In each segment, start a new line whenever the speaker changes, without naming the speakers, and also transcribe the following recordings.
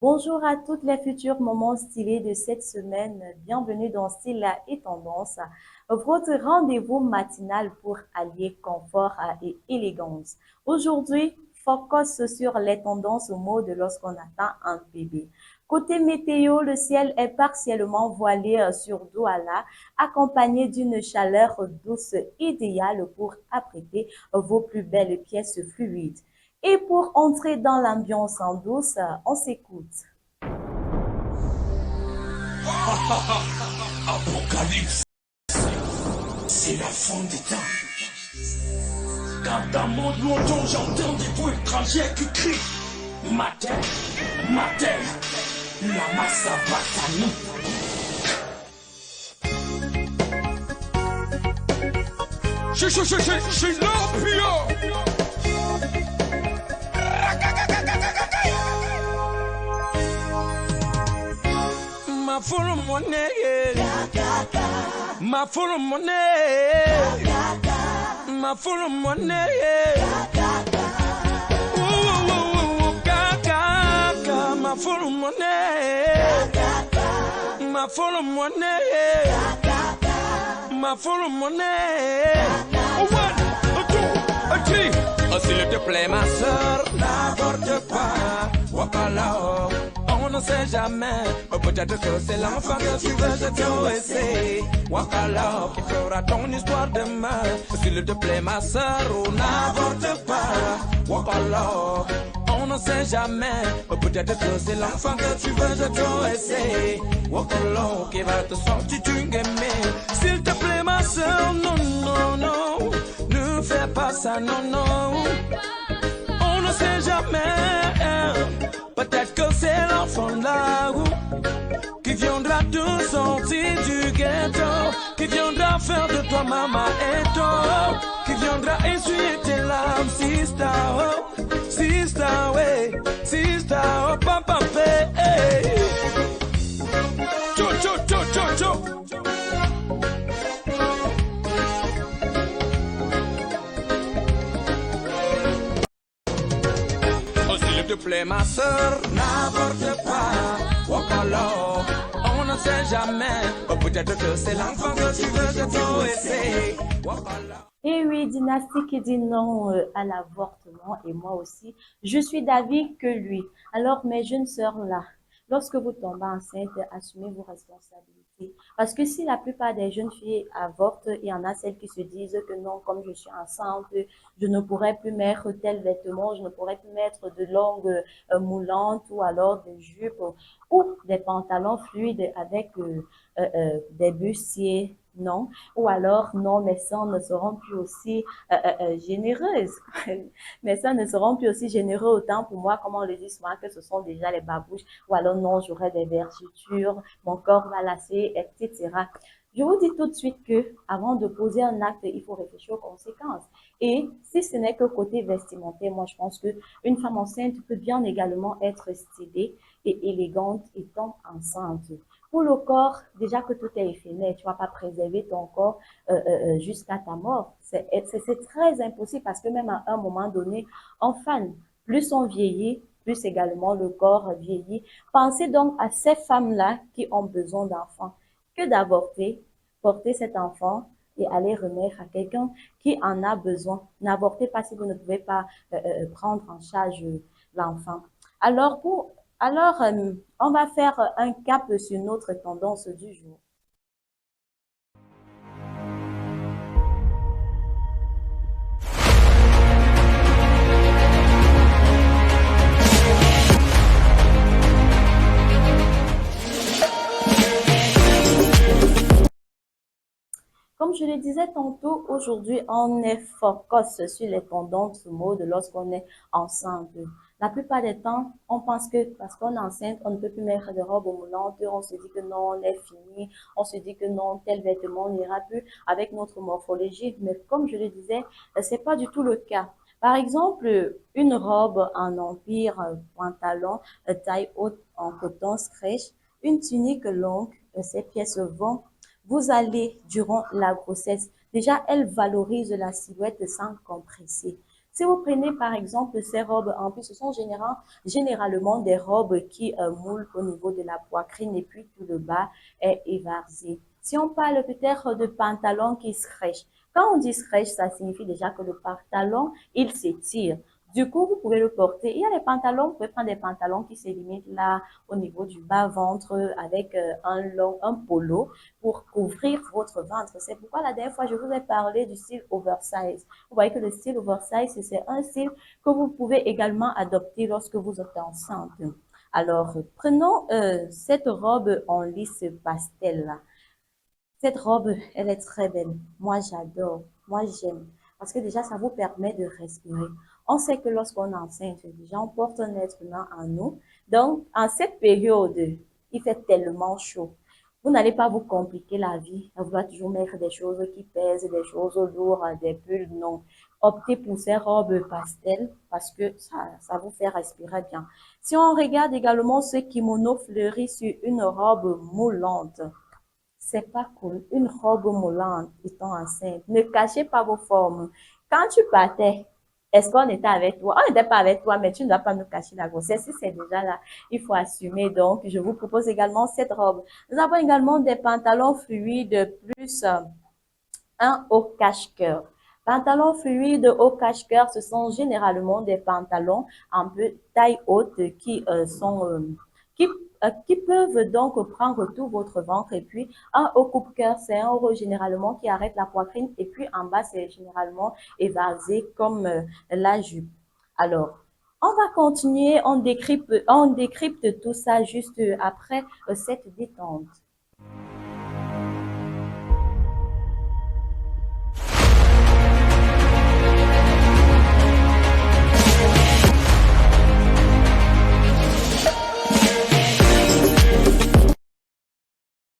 Bonjour à toutes les futures moments stylés de cette semaine. Bienvenue dans Style et Tendance, votre rendez-vous matinal pour allier confort et élégance. Aujourd'hui, focus sur les tendances au mode lorsqu'on attend un bébé. Côté météo, le ciel est partiellement voilé sur Douala, accompagné d'une chaleur douce idéale pour apprêter vos plus belles pièces fluides. Et pour entrer dans l'ambiance en douce, on s'écoute.
Apocalypse, c'est la fin des temps. Quand dans mon monton, j'entends des voix étrangères qui crient Matin, matin, la masse abatanie. Je l'empire. Ma full money, my full money, my full money, my full money, my full money, my full money. One, two, three. Oh, s'il te plaît, ma soeur, n'aborde pas, walk alone. On ne sait jamais, peut-être que c'est l'enfant que tu veux, je te essayer. Walk alone, qui fera ton histoire demain. S'il te plaît, ma soeur, ou n'aborde pas, walk alone. On ne sait jamais, peut-être que c'est l'enfant que tu veux, je te essayer. Walk alone, qui va te sortir du game. S'il te plaît, ma soeur, non, non, non. Ne fais pas ça, non, non. On ne sait jamais. Peut-être que c'est l'enfant là qui viendra te sortir du ghetto, qui viendra faire de toi maman et toi, qui viendra essuyer tes larmes, sister, oh, sister, ouais, sister, oh, papa, hey. Cho, cho, cho, cho, cho. S'il te plaît, ma soeur, n'aborde pas, walk alone. On ne sait jamais, peut-être que c'est l'enfant que tu veux, je te essayer. Walk alone.
Et oui, Dynastie qui dit non à l'avortement, et moi aussi, je suis d'avis que lui. Alors, mes jeunes sœurs là, lorsque vous tombez enceinte, assumez vos responsabilités. Parce que si la plupart des jeunes filles avortent, il y en a celles qui se disent que non, comme je suis enceinte, je ne pourrais plus mettre tel vêtement, je ne pourrais plus mettre de longues moulantes ou alors des jupes ou des pantalons fluides avec des bustiers. Non, ou alors, non, mes seins ne seront plus aussi généreuses. Mes seins ne seront plus aussi généreux autant pour moi, comme on le dit souvent, que ce sont déjà les babouches. Ou alors, non, j'aurai des vergetures, mon corps va lasser, etc. Je vous dis tout de suite que, avant de poser un acte, il faut réfléchir aux conséquences. Et si ce n'est que côté vestimentaire, moi, je pense que une femme enceinte peut bien également être stylée et élégante étant enceinte. Pour le corps, déjà que tout est éphémère, tu vas pas préserver ton corps jusqu'à ta mort. C'est très impossible parce que même à un moment donné, on fane. Plus on vieillit, plus également le corps vieillit. Pensez donc à ces femmes-là qui ont besoin d'enfants que d'avorter, porter cet enfant et aller remettre à quelqu'un qui en a besoin. N'avortez pas si vous ne pouvez pas prendre en charge l'enfant. Alors, on va faire un cap sur notre tendance du jour. Comme je le disais tantôt, aujourd'hui, on est focus sur les tendances mode lorsqu'on est enceinte. La plupart des temps, on pense que parce qu'on est enceinte, on ne peut plus mettre de robe moulante, on se dit que non, on est fini, on se dit que non, tel vêtement n'ira plus avec notre morphologie. Mais comme je le disais, c'est pas du tout le cas. Par exemple, une robe en empire, pantalon, taille haute en coton scratch, une tunique longue, ces pièces vont vous allez, durant la grossesse, déjà, elle valorise la silhouette sans compresser. Si vous prenez par exemple ces robes, en plus ce sont généralement des robes qui moulent au niveau de la poitrine et puis tout le bas est évasé. Si on parle peut-être de pantalon qui stretch, quand on dit stretch, ça signifie déjà que le pantalon, il s'étire. Du coup, vous pouvez le porter. Il y a les pantalons, vous pouvez prendre des pantalons qui se limitent là au niveau du bas-ventre avec un polo pour couvrir votre ventre. C'est pourquoi la dernière fois, je vous ai parlé du style oversize. Vous voyez que le style oversize, c'est un style que vous pouvez également adopter lorsque vous êtes enceinte. Alors, prenons cette robe en lisse pastel là. Cette robe, elle est très belle. Moi, j'adore. Moi, j'aime. Parce que déjà, ça vous permet de respirer. On sait que lorsqu'on est enceinte, déjà, on porte un être humain en nous. Donc, en cette période, il fait tellement chaud. Vous n'allez pas vous compliquer la vie à vouloir toujours mettre des choses qui pèsent, des choses lourdes, des pulls. Non. Optez pour ces robes pastel parce que ça vous fait respirer bien. Si on regarde également ce kimono fleuri sur une robe moulante, c'est pas cool. Une robe moulante étant enceinte. Ne cachez pas vos formes. Quand tu partais, est-ce qu'on était avec toi? On n'était pas avec toi, mais tu ne dois pas nous cacher la grossesse. Si c'est déjà là, il faut assumer. Donc, je vous propose également cette robe. Nous avons également des pantalons fluides plus un haut cache-cœur. Pantalons fluides haut cache-cœur, ce sont généralement des pantalons un peu taille haute qui, qui peuvent donc prendre tout votre ventre. Et puis, un haut coupe-cœur, c'est un haut généralement qui arrête la poitrine. Et puis, en bas, c'est généralement évasé comme la jupe. Alors, on va continuer, on décrypte tout ça juste après cette détente.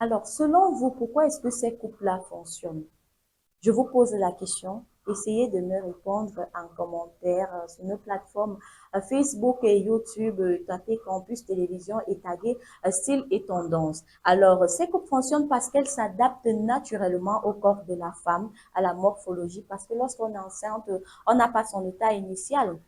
Alors, selon vous, pourquoi est-ce que ces couples-là fonctionnent? Je vous pose la question. Essayez de me répondre en commentaire sur nos plateformes Facebook et YouTube. Tapez Campus Télévision et taguez style et tendance. Alors, ces couples fonctionnent parce qu'elles s'adaptent naturellement au corps de la femme, à la morphologie, parce que lorsqu'on est enceinte, on n'a pas son état initial.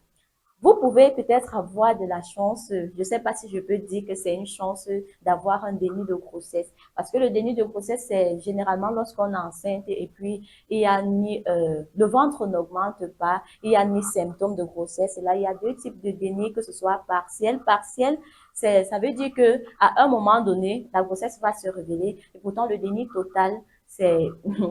Vous pouvez peut-être avoir de la chance, je ne sais pas si je peux dire que c'est une chance d'avoir un déni de grossesse. Parce que le déni de grossesse, c'est généralement lorsqu'on est enceinte et puis il y a ni, le ventre n'augmente pas, il y a ni symptômes de grossesse. Et là, il y a deux types de déni, que ce soit partiel. Partiel, ça veut dire que à un moment donné, la grossesse va se révéler. Et pourtant, le déni total, c'est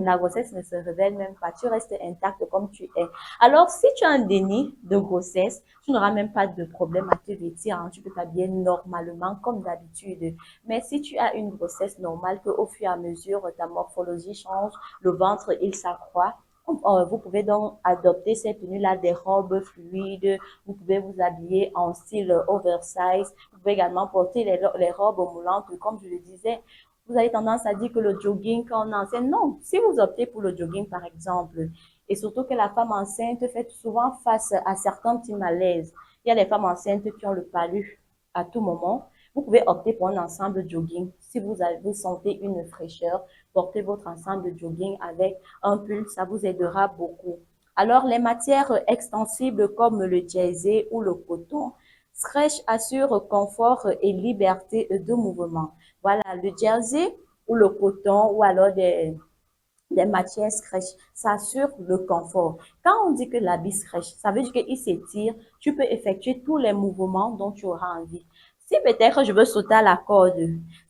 la grossesse ne se révèle même pas. Tu restes intacte comme tu es. Alors, si tu as un déni de grossesse, tu n'auras même pas de problème à te vêtir. Hein. Tu peux t'habiller normalement comme d'habitude. Mais si tu as une grossesse normale, qu'au fur et à mesure, ta morphologie change, le ventre, il s'accroît, vous pouvez donc adopter ces tenues-là, des robes fluides. Vous pouvez vous habiller en style oversize. Vous pouvez également porter les robes moulantes, comme je le disais. Vous avez tendance à dire que le jogging, quand on est enceinte, non. Si vous optez pour le jogging, par exemple, et surtout que la femme enceinte fait souvent face à certains petits malaises. Il y a des femmes enceintes qui ont le palu à tout moment. Vous pouvez opter pour un ensemble jogging. Si vous sentez une fraîcheur, portez votre ensemble jogging avec un pull, ça vous aidera beaucoup. Alors, les matières extensibles comme le jersey ou le coton, stretch assure confort et liberté de mouvement. Voilà, le jersey ou le coton ou alors des matières stretch, ça assure le confort. Quand on dit que l'habit stretch, ça veut dire qu'il s'étire, tu peux effectuer tous les mouvements dont tu auras envie. Si peut-être je veux sauter à la corde,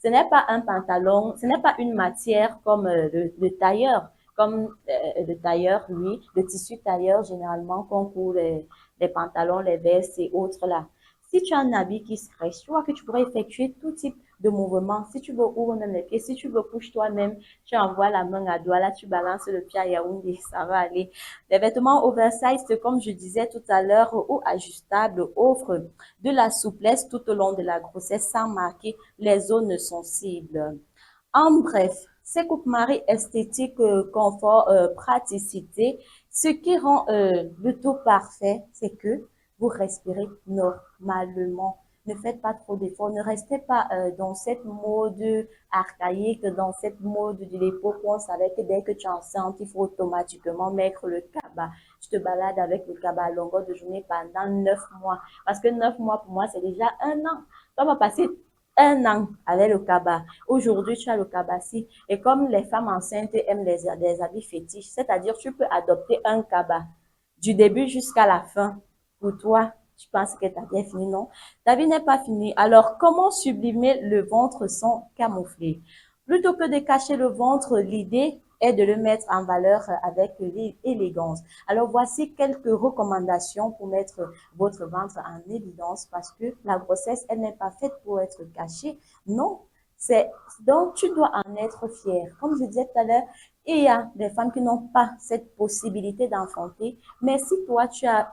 ce n'est pas un pantalon, ce n'est pas une matière comme le tailleur, comme le tailleur, oui, le tissu tailleur généralement qu'on court les pantalons, les vestes et autres là. Si tu as un habit qui stretch, tu vois que tu pourrais effectuer tout type de mouvement. Si tu veux, ouvre même les pieds. Si tu veux, couche toi-même. Tu envoies la main à Douala, tu balances le pied à Yaoundé, ça va aller. Les vêtements oversize, comme je disais tout à l'heure, ou ajustables, offrent de la souplesse tout au long de la grossesse sans marquer les zones sensibles. En bref, ces coupes-maries esthétiques, confort, praticité, ce qui rend le tout parfait, c'est que vous respirez normalement. Ne faites pas trop d'efforts. Ne restez pas dans cette mode archaïque, dans cette mode de l'époque où on savait que dès que tu es enceinte, il faut automatiquement mettre le cabas. Tu te balades avec le cabas à longueur de journée pendant 9 mois. Parce que 9 mois, pour moi, c'est déjà un an. On va passer un an avec le cabas. Aujourd'hui, tu as le cabassi. Et comme les femmes enceintes aiment les habits fétiches, c'est-à-dire tu peux adopter un cabas du début jusqu'à la fin. Pour toi, tu penses que ta vie est finie, non? Ta vie n'est pas finie. Alors, comment sublimer le ventre sans camoufler? Plutôt que de cacher le ventre, l'idée est de le mettre en valeur avec l'élégance. Alors, voici quelques recommandations pour mettre votre ventre en évidence parce que la grossesse, elle n'est pas faite pour être cachée. Non, c'est donc tu dois en être fier. Comme je disais tout à l'heure, il y a des femmes qui n'ont pas cette possibilité d'enfanter, mais si toi tu as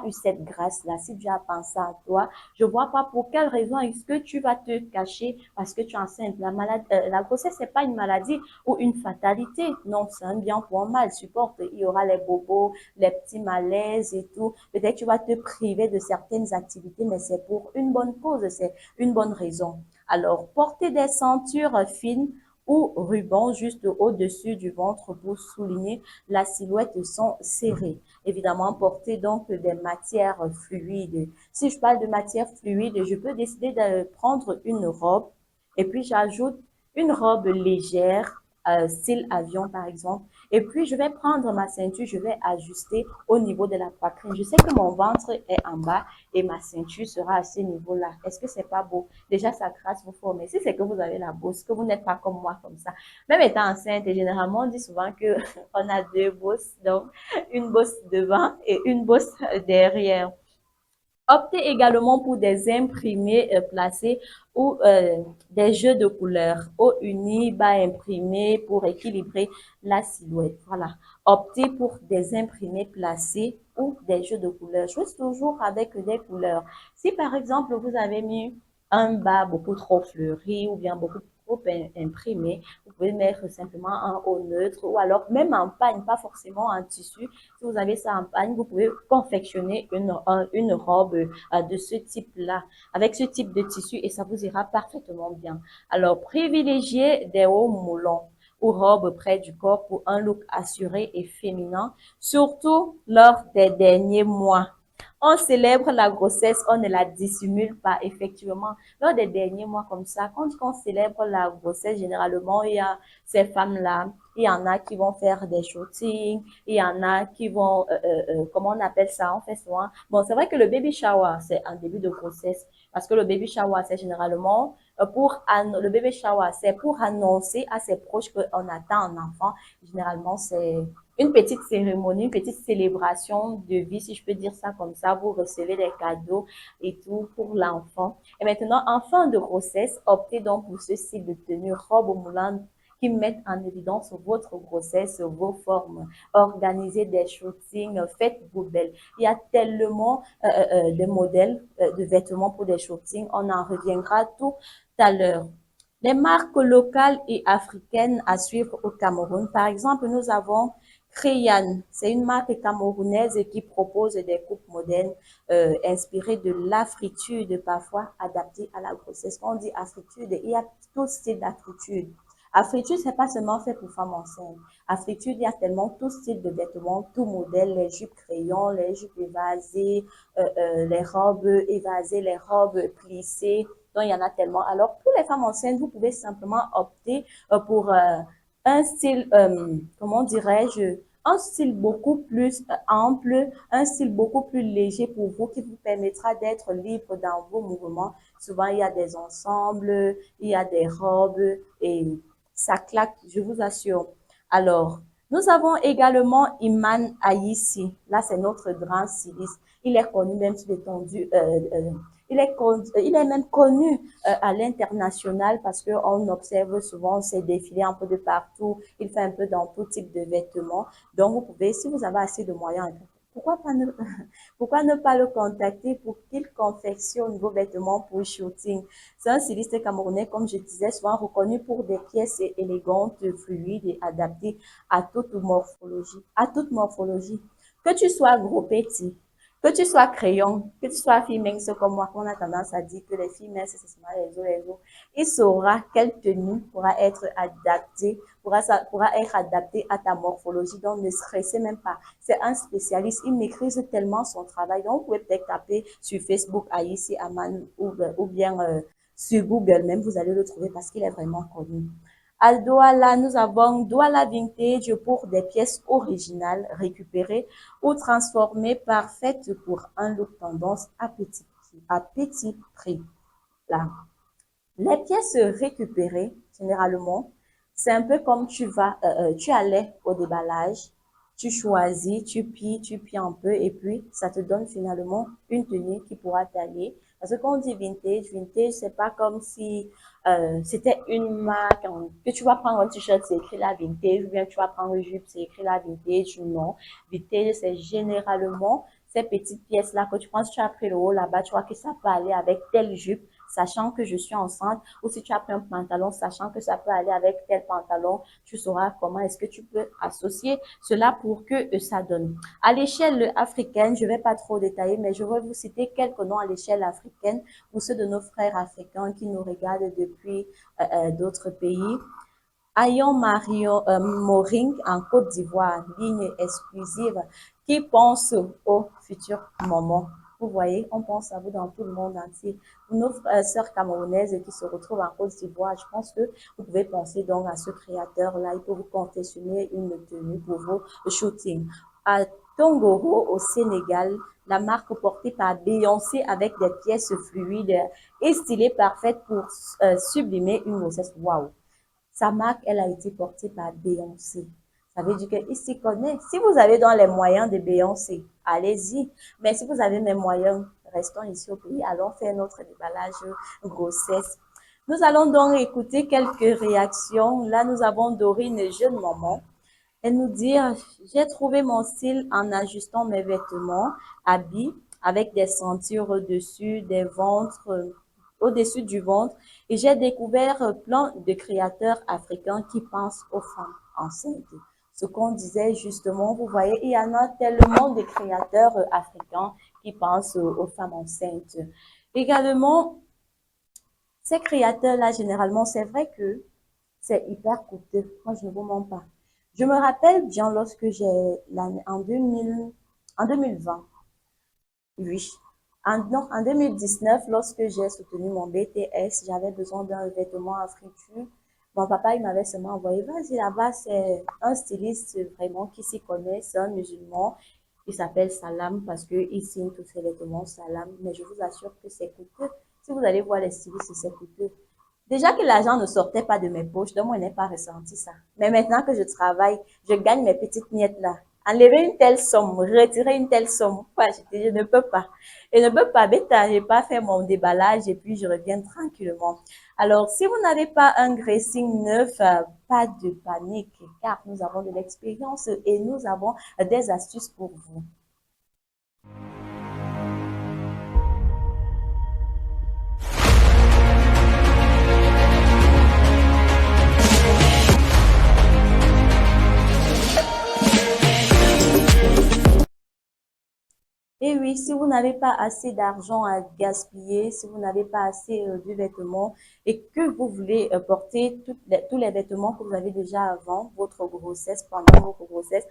eu cette grâce-là, si Dieu a pensé à toi, je vois pas pour quelle raison est-ce que tu vas te cacher parce que tu es enceinte. La grossesse c'est pas une maladie ou une fatalité, non, c'est un bien pour un mal. Supporte, il y aura les bobos, les petits malaises et tout. Peut-être tu vas te priver de certaines activités, mais c'est pour une bonne cause, c'est une bonne raison. Alors, porter des ceintures fines ou rubans juste au-dessus du ventre pour souligner la silhouette sont serrées. Évidemment, porter donc des matières fluides. Si je parle de matières fluides, je peux décider de prendre une robe et puis j'ajoute une robe légère, style avion par exemple. Et puis, je vais prendre ma ceinture, je vais ajuster au niveau de la poitrine. Je sais que mon ventre est en bas et ma ceinture sera à ce niveau-là. Est-ce que c'est pas beau? Déjà, ça trace vos formes. Mais si c'est que vous avez la bosse, que vous n'êtes pas comme moi comme ça. Même étant enceinte, et généralement, on dit souvent que on a deux bosses. Donc, une bosse devant et une bosse derrière. Optez également pour des imprimés placés ou des jeux de couleurs, haut uni, bas imprimé pour équilibrer la silhouette. Voilà. Optez pour des imprimés placés ou des jeux de couleurs. Jouez toujours avec des couleurs. Si par exemple vous avez mis un bas beaucoup trop fleuri ou bien beaucoup trop imprimé, vous pouvez mettre simplement un haut neutre ou alors même en pagne, pas forcément en tissu. Si vous avez ça en pagne, vous pouvez confectionner une robe de ce type-là, avec ce type de tissu et ça vous ira parfaitement bien. Alors, privilégiez des hauts moulants ou robes près du corps pour un look assuré et féminin, surtout lors des derniers mois. On célèbre la grossesse, on ne la dissimule pas, effectivement. Lors des derniers mois comme ça, quand on célèbre la grossesse, généralement, il y a ces femmes-là, il y en a qui vont faire des shootings, il y en a qui vont, comment on appelle ça, on fait souvent. Bon, c'est vrai que le baby shower, c'est un début de grossesse, parce que le baby shower, c'est généralement le baby shower, c'est pour annoncer à ses proches qu'on attend un enfant. Généralement, c'est une petite cérémonie, une petite célébration de vie, si je peux dire ça comme ça. Vous recevez des cadeaux et tout pour l'enfant. Et maintenant, en fin de grossesse, optez donc pour ce style de tenue robe moulante qui mettent en évidence votre grossesse, vos formes. Organisez des shootings, faites-vous belle. Il y a tellement de modèles de vêtements pour des shootings. On en reviendra tout à l'heure. Les marques locales et africaines à suivre au Cameroun. Par exemple, nous avons Créan, c'est une marque camerounaise qui propose des coupes modernes inspirées de l'afritude, parfois adaptées à la grossesse. Quand on dit afritude, il y a tout style d'afritude. Afritude, c'est pas seulement fait pour femmes enceintes. Afritude, il y a tellement tout style de vêtements, tout modèle, les jupes crayons, les jupes évasées, les robes évasées, les robes plissées. Donc, il y en a tellement. Alors, pour les femmes enceintes, vous pouvez simplement opter pour un style, comment dirais-je, un style beaucoup plus ample, un style beaucoup plus léger pour vous qui vous permettra d'être libre dans vos mouvements. Souvent, il y a des ensembles, il y a des robes et ça claque, je vous assure. Alors, nous avons également Iman Aïssi. Là, c'est notre grand styliste. Il est connu même sur l'étendue il est même connu à l'international parce qu'on observe souvent ses défilés un peu de partout. Il fait un peu dans tout type de vêtements. Donc, vous pouvez, si vous avez assez de moyens, pourquoi ne pas le contacter pour qu'il confectionne vos vêtements pour le shooting? C'est un styliste camerounais, comme je disais, souvent reconnu pour des pièces élégantes, fluides et adaptées à toute morphologie. À toute morphologie. Que tu sois gros petit, Que tu sois crayon, que tu sois fille mince comme moi, qu'on a tendance à dire que les filles minces, c'est seulement les os, il saura quelle tenue pourra être adaptée à ta morphologie. Donc, ne stressez même pas. C'est un spécialiste. Il maîtrise tellement son travail. Donc, vous pouvez peut-être taper sur Facebook Aïssi Aman ou bien sur Google même, vous allez le trouver parce qu'il est vraiment connu. À Douala, nous avons Douala Vintage pour des pièces originales récupérées ou transformées parfaites pour un look tendance à petit prix. Là. Les pièces récupérées, généralement, c'est un peu comme tu allais au déballage, tu choisis, tu pies un peu et puis ça te donne finalement une tenue qui pourra t'aller. Parce que quand on dit vintage, c'est pas comme si c'était une marque que tu vas prendre un t-shirt, c'est écrit la vintage, ou bien tu vas prendre une jupe, c'est écrit la vintage. Non, vintage, c'est généralement ces petites pièces-là que tu prends, si tu as pris le haut là-bas, tu vois que ça peut aller avec telle jupe, sachant que je suis enceinte, ou si tu as pris un pantalon, sachant que ça peut aller avec tel pantalon, tu sauras comment est-ce que tu peux associer cela pour que ça donne. À l'échelle africaine, je ne vais pas trop détailler, mais je vais vous citer quelques noms à l'échelle africaine pour ceux de nos frères africains qui nous regardent depuis d'autres pays. Ayon Moring en Côte d'Ivoire, ligne exclusive, qui pense au futur moment. Vous voyez, on pense à vous dans tout le monde entier. Nos sœurs camerounaises qui se retrouvent en Côte d'Ivoire, je pense que vous pouvez penser donc à ce créateur-là. Il peut vous confectionner une tenue pour vos shootings. À Tongoro, au Sénégal, la marque portée par Beyoncé avec des pièces fluides et stylées parfaites pour sublimer une grossesse. Waouh! Sa marque, elle a été portée par Beyoncé. Ça veut dire qu'il s'y connaît. Si vous avez dans les moyens de Beyoncé, allez-y. Mais si vous avez mes moyens, restons ici au pays. Allons faire notre déballage grossesse. Nous allons donc écouter quelques réactions. Là, nous avons Dorine, jeune maman. Elle nous dit, j'ai trouvé mon style en ajustant mes vêtements, habits, avec des ceintures au-dessus des ventres, au-dessus du ventre. Et j'ai découvert plein de créateurs africains qui pensent aux femmes enceintes. Ce qu'on disait justement, vous voyez, il y en a tellement de créateurs africains qui pensent aux femmes enceintes. Également, ces créateurs-là, généralement, c'est vrai que c'est hyper coûteux. Moi, je ne vous mens pas. Je me rappelle bien lorsque en 2020, oui. Non, en 2019, lorsque j'ai soutenu mon BTS, j'avais besoin d'un vêtement à friture. Mon papa, il m'avait seulement envoyé, vas-y là-bas, c'est un styliste vraiment qui s'y connaît, c'est un musulman. Il s'appelle Salam parce qu'il signe tous ses vêtements Salam. Mais je vous assure que c'est coûteux. Si vous allez voir les stylistes, c'est coûteux. Déjà que l'argent ne sortait pas de mes poches, donc moi, je n'ai pas ressenti ça. Mais maintenant que je travaille, je gagne mes petites miettes là. Enlever une telle somme, retirer une telle somme, ouais, je ne peux pas. Je ne peux pas, bêta, je n'ai pas fait mon déballage et puis je reviens tranquillement. Alors, si vous n'avez pas un dressing neuf, pas de panique, car nous avons de l'expérience et nous avons des astuces pour vous. Et oui, si vous n'avez pas assez d'argent à gaspiller, si vous n'avez pas assez de vêtements et que vous voulez porter tous les vêtements que vous avez déjà avant votre grossesse, pendant votre grossesse,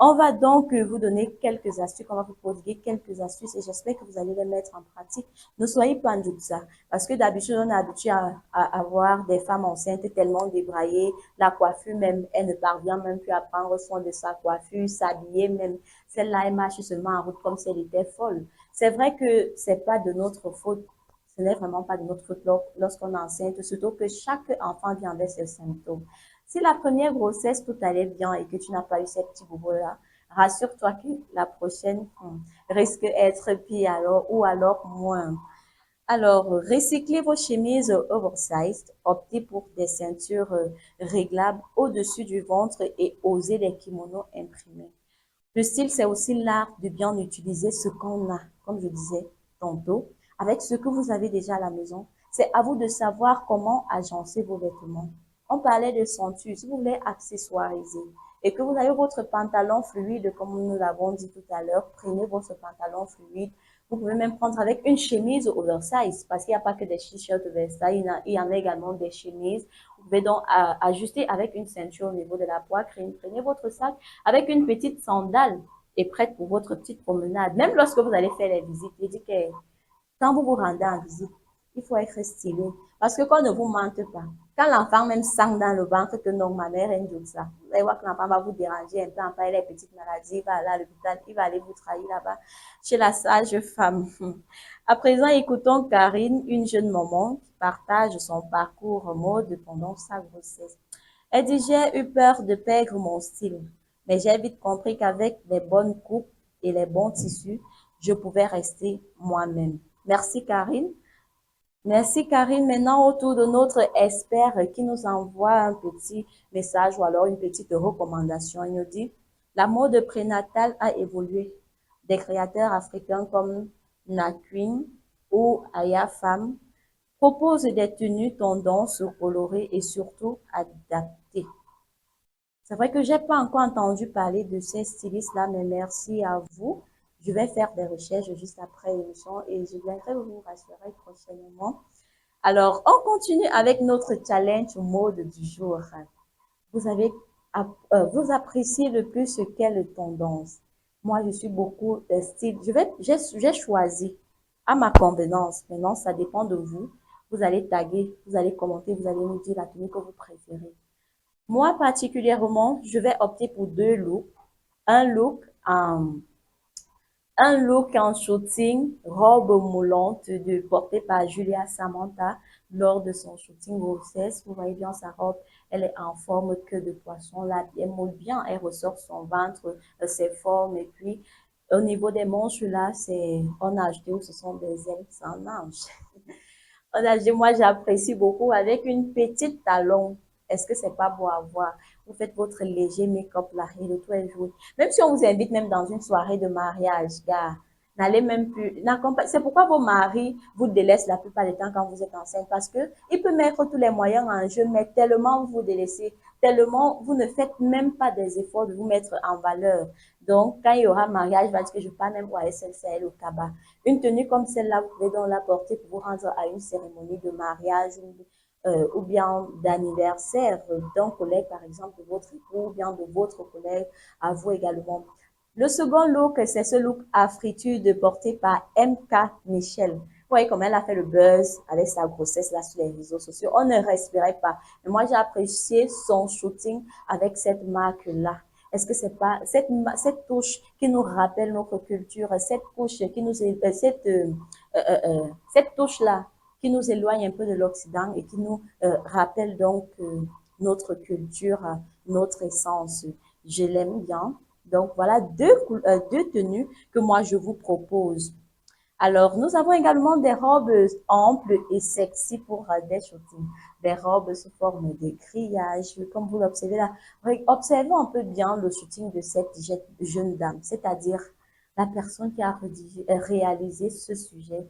on va donc vous donner quelques astuces, on va vous prodiguer quelques astuces et j'espère que vous allez les mettre en pratique. Ne soyez pas en doute ça, parce que d'habitude, on est habitué à avoir des femmes enceintes tellement débraillées, la coiffure même, elle ne parvient même plus à prendre soin de sa coiffure, s'habiller même. Celle-là, elle marche seulement en route comme si elle était folle. C'est vrai que c'est pas de notre faute. Ce n'est vraiment pas de notre faute lorsqu'on est enceinte, surtout que chaque enfant vient avec ses symptômes. Si la première grossesse, tout allait bien et que tu n'as pas eu ces petits bobos-là, rassure-toi que la prochaine risque d'être pire ou alors moins. Alors, recyclez vos chemises oversized, optez pour des ceintures réglables au-dessus du ventre et osez les kimonos imprimés. Le style, c'est aussi l'art de bien utiliser ce qu'on a, comme je disais tantôt, avec ce que vous avez déjà à la maison. C'est à vous de savoir comment agencer vos vêtements. On parlait de ceinture. Si vous voulez accessoiriser, et que vous avez votre pantalon fluide, comme nous l'avons dit tout à l'heure, prenez votre pantalon fluide. Vous pouvez même prendre avec une chemise oversize, parce qu'il n'y a pas que des t-shirts oversize, il y en a également des chemises. Vous pouvez donc ajuster avec une ceinture au niveau de la poitrine. Prenez votre sac avec une petite sandale et prête pour votre petite promenade. Même lorsque vous allez faire les visites, je dis que quand vous vous rendez en visite, il faut être stylé. Parce que qu'on ne vous mente pas. Quand l'enfant même sent dans le ventre que non, ma mère aime tout ça, vous allez voir que l'enfant va vous déranger un peu, enfin, il a une petite maladie, il va aller à l'hôpital, il va aller vous trahir là-bas chez la sage-femme. À présent, écoutons Karine, une jeune maman qui partage son parcours mode pendant sa grossesse. Elle dit, j'ai eu peur de perdre mon style, mais j'ai vite compris qu'avec les bonnes coupes et les bons tissus, je pouvais rester moi-même. Merci Karine. Merci Karine. Maintenant, autour de notre expert qui nous envoie un petit message ou alors une petite recommandation. Il nous dit, la mode prénatale a évolué. Des créateurs africains comme Naquin ou Aya Femme proposent des tenues tendances colorées et surtout adaptées. C'est vrai que j'ai pas encore entendu parler de ces stylistes-là, mais merci à vous. Je vais faire des recherches juste après l'émission et je viendrai vous rassurer prochainement. Alors, on continue avec notre challenge mode du jour. Vous avez, vous appréciez le plus quelle tendance? Moi, je suis beaucoup style. J'ai choisi à ma convenance. Maintenant, ça dépend de vous. Vous allez taguer, vous allez commenter, vous allez nous dire la tenue que vous préférez. Moi, particulièrement, je vais opter pour deux looks. Un look en un look en shooting, robe moulante portée par Julia Samantha lors de son shooting grossesse. Vous voyez bien sa robe, elle est en forme que de poisson. Là, elle moule bien, elle ressort son ventre, ses formes. Et puis, au niveau des manches, là, c'est en HD où ce sont des ailes sans manches. En HD, moi, j'apprécie beaucoup avec une petite talon. Est-ce que c'est pas beau à voir? Vous faites votre léger make-up là et le tout est joué. Même si on vous invite même dans une soirée de mariage, gars, n'allez même plus, c'est pourquoi vos maris vous délaissent la plupart du temps quand vous êtes enceinte parce que il peut mettre tous les moyens en jeu, mais tellement vous délaissez, tellement vous ne faites même pas des efforts de vous mettre en valeur. Donc, quand il y aura mariage, il va dire que je pars même au SLCL au tabac. Une tenue comme celle-là, vous pouvez donc la porter pour vous rendre à une cérémonie de mariage ou bien d'anniversaire d'un collègue, par exemple, de votre époux, ou bien de votre collègue, à vous également. Le second look, c'est ce look à fritude porté par MK Michel. Vous voyez comment elle a fait le buzz avec sa grossesse là sur les réseaux sociaux. On ne respirait pas. Mais moi, j'ai apprécié son shooting avec cette marque-là. Est-ce que c'est pas cette touche qui nous rappelle notre culture, cette touche qui nous cette touche-là qui nous éloigne un peu de l'Occident et qui nous rappelle donc notre culture, notre essence. Je l'aime bien. Donc, voilà deux tenues que moi, je vous propose. Alors, nous avons également des robes amples et sexy pour des shootings. Des robes sous forme de grillage, comme vous l'observez là. Observez un peu bien le shooting de cette jeune dame, c'est-à-dire la personne qui a réalisé ce sujet.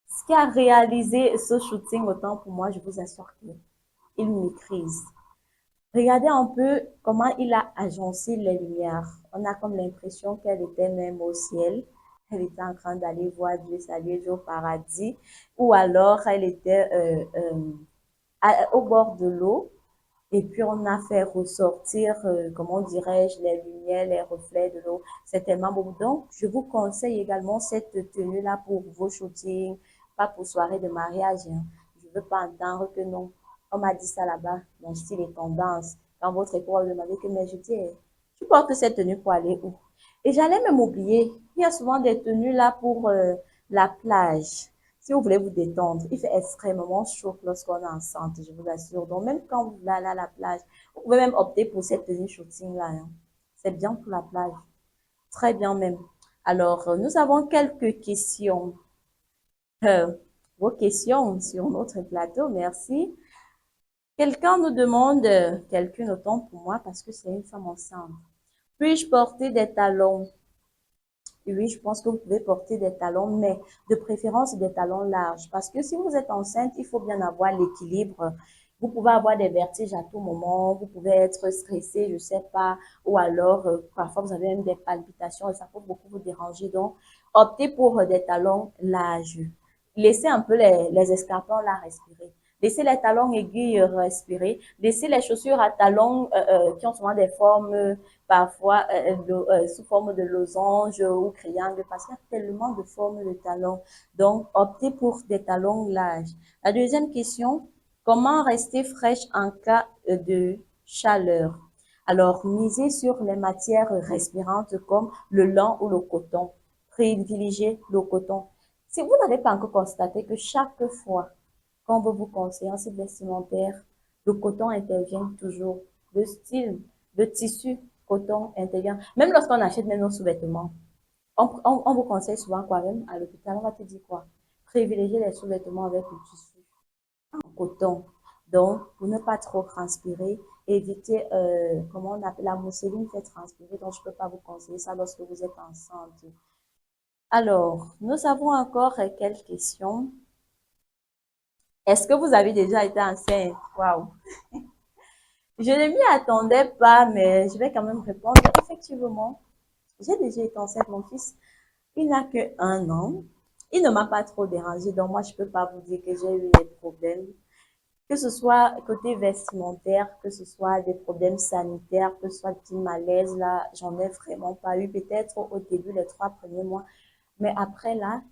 Ce qui a réalisé ce shooting, autant pour moi, je vous assure qu'il maîtrise. Regardez un peu comment il a agencé les lumières. On a comme l'impression qu'elle était même au ciel. Elle était en train d'aller voir Dieu, saluer Dieu au paradis. Ou alors, elle était au bord de l'eau. Et puis, on a fait ressortir, comment dirais-je, les lumières, les reflets de l'eau. C'est tellement beau. Donc, je vous conseille également cette tenue-là pour vos shootings, pas pour soirée de mariage. Hein. Je veux pas entendre que non. On m'a dit ça là-bas, mon style est tendance. Quand votre époux m'a dit que, mais je dis, tu portes cette tenue pour aller où? Et j'allais même oublier. Il y a souvent des tenues là pour la plage. Si vous voulez vous détendre, il fait extrêmement chaud lorsqu'on est enceinte, je vous assure. Donc, même quand vous allez à la plage, vous pouvez même opter pour cette tenue shooting-là. Hein. C'est bien pour la plage. Très bien même. Alors, nous avons quelques questions. Vos questions sur notre plateau, merci. Quelqu'un nous demande, quelqu'un autant pour moi parce que c'est une femme enceinte. Puis-je porter des talons? Oui, je pense que vous pouvez porter des talons, mais de préférence des talons larges. Parce que si vous êtes enceinte, il faut bien avoir l'équilibre. Vous pouvez avoir des vertiges à tout moment, vous pouvez être stressé, je sais pas, ou alors parfois vous avez même des palpitations et ça peut beaucoup vous déranger. Donc, optez pour des talons larges. Laissez un peu les escarpins là respirer. Laissez les talons aiguilles respirer. Laissez les chaussures à talons qui ont souvent des formes parfois sous forme de losange ou triangle parce qu'il y a tellement de formes de talons. Donc, optez pour des talons larges. La deuxième question, comment rester fraîche en cas de chaleur? Alors, misez sur les matières respirantes comme le lin ou le coton. Privilégiez le coton. Si vous n'avez pas encore constaté que chaque fois qu'on veut vous conseiller un style vestimentaire, le coton intervient toujours. Le style, le tissu coton intervient. Même lorsqu'on achète même nos sous-vêtements, on vous conseille souvent quoi même à l'hôpital, on va te dire quoi? Privilégier les sous-vêtements avec le tissu coton. Donc, pour ne pas trop transpirer, évitez, comment on appelle la mousseline fait transpirer, donc je ne peux pas vous conseiller ça lorsque vous êtes enceinte. Alors, nous avons encore quelques questions. Est-ce que vous avez déjà été enceinte? Waouh! Je ne m'y attendais pas, mais je vais quand même répondre. Effectivement, j'ai déjà été enceinte. Mon fils, il n'a que 1 an. Il ne m'a pas trop dérangé, donc moi, je ne peux pas vous dire que j'ai eu des problèmes. Que ce soit côté vestimentaire, que ce soit des problèmes sanitaires, que ce soit des petits malaises, là, j'en ai vraiment pas eu. Peut-être au début, les 3 premiers mois. Mais après, là,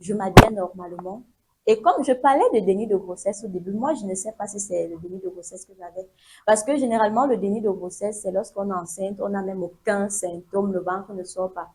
je m'habillais normalement. Et comme je parlais de déni de grossesse au début, moi, je ne sais pas si c'est le déni de grossesse que j'avais. Parce que généralement, le déni de grossesse, c'est lorsqu'on est enceinte, on n'a même aucun symptôme, le ventre ne sort pas.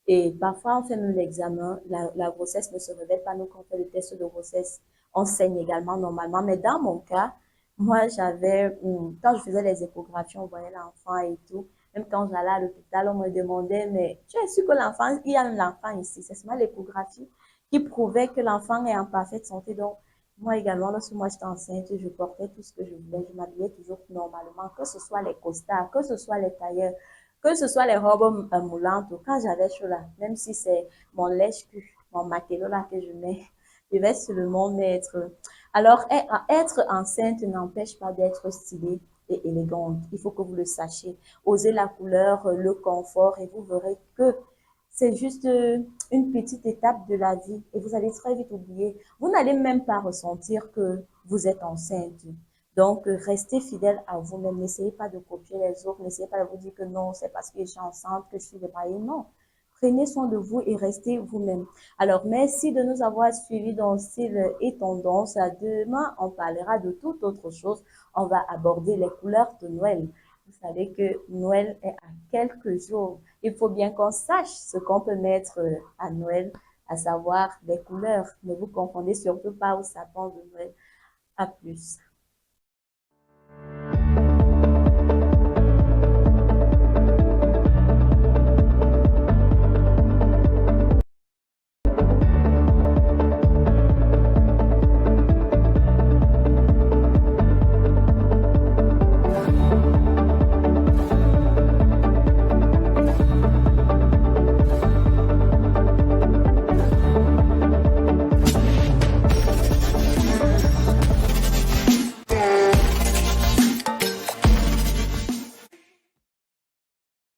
Et parfois, on fait même l'examen, la grossesse ne se révèle pas, nous, quand on fait le test de grossesse, on saigne également normalement. Mais dans mon cas, moi, quand je faisais les échographies, on voyait l'enfant et tout. Même quand j'allais à l'hôpital, on me demandait, mais tu es sûr que l'enfant, il y a l'enfant ici. C'est seulement l'échographie qui prouvait que l'enfant est en parfaite santé. Donc, moi également, lorsque moi j'étais enceinte, je portais tout ce que je voulais. Je m'habillais toujours normalement, que ce soit les costards, que ce soit les tailleurs, que ce soit les robes moulantes, ou quand j'avais chaud là, même si c'est mon lèche-cul, mon matelot là que je mets, je vais seulement mettre. Alors, être enceinte n'empêche pas d'être stylée et élégante. Il faut que vous le sachiez. Osez la couleur, le confort, et vous verrez que c'est juste une petite étape de la vie et vous allez très vite oublier. Vous n'allez même pas ressentir que vous êtes enceinte. Donc, restez fidèle à vous-même. N'essayez pas de copier les autres. N'essayez pas de vous dire que non, c'est parce que je suis enceinte que je suis débraillée. Non. Prenez soin de vous et restez vous-même. Alors, merci de nous avoir suivis dans Style et Tendance. À demain, on parlera de toute autre chose. On va aborder les couleurs de Noël. Vous savez que Noël est à quelques jours. Il faut bien qu'on sache ce qu'on peut mettre à Noël, à savoir des couleurs. Ne vous confondez surtout pas au sapin de Noël. À plus.